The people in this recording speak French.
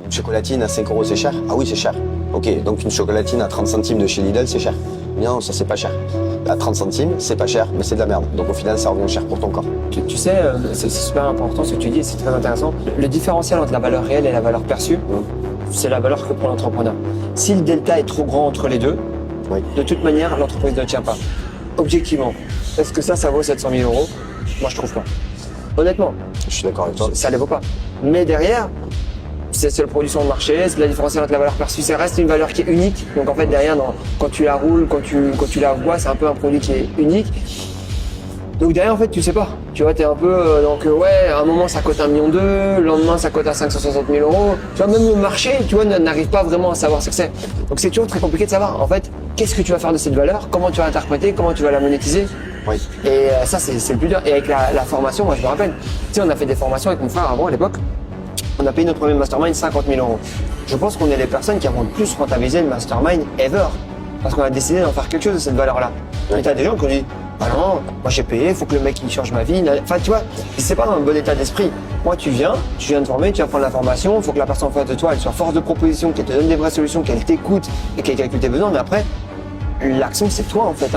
Une chocolatine à 5 euros, c'est cher? Ah oui, c'est cher. Ok, donc une chocolatine à 30 centimes de chez Lidl, c'est cher. Non, ça c'est pas cher. À 30 centimes, c'est pas cher, mais c'est de la merde. Donc au final, ça revient cher pour ton corps. Tu sais, c'est super important ce que tu dis et c'est très intéressant. Le différentiel entre la valeur réelle et la valeur perçue, c'est la valeur que prend l'entrepreneur. Si le delta est trop grand entre les deux, Oui. de toute manière, l'entreprise ne tient pas. Objectivement, est-ce que ça vaut 700 000 euros? Moi, je trouve pas. Honnêtement, Je suis d'accord avec toi. ça ne les vaut pas. Mais derrière, c'est le produit sur le marché, c'est la différence entre la valeur perçue, ça reste une valeur qui est unique. Donc en fait derrière, quand tu la roules, quand tu la vois, c'est un peu un produit qui est unique. Donc derrière en fait tu sais pas, tu vois, t'es un peu ouais, à un moment ça cote 1,2 million, le lendemain ça cote à 560 000 euros. Tu vois, même le marché, tu vois, n'arrive pas vraiment à savoir ce que c'est. Donc c'est toujours très compliqué de savoir en fait qu'est-ce que tu vas faire de cette valeur, comment tu vas l'interpréter, comment tu vas la monétiser. Oui. Et ça c'est le plus dur. Et avec la formation, moi je me rappelle, tu sais, on a fait des formations avec mon frère avant à l'époque. On a payé notre premier mastermind 50 000 euros. Je pense qu'on est les personnes qui avont le plus rentabilisé le mastermind ever. Parce qu'on a décidé d'en faire quelque chose de cette valeur-là. Et t'as des gens qui ont dit, bah non, moi j'ai payé, il faut que le mec il change ma vie. Enfin, tu vois, c'est pas dans un bon état d'esprit. Moi, tu viens te former, tu vas prendre l'information, il faut que la personne en face de toi, elle soit force de proposition, qu'elle te donne des vraies solutions, qu'elle t'écoute et qu'elle calcule tes besoins. Mais après, l'action, c'est toi en fait.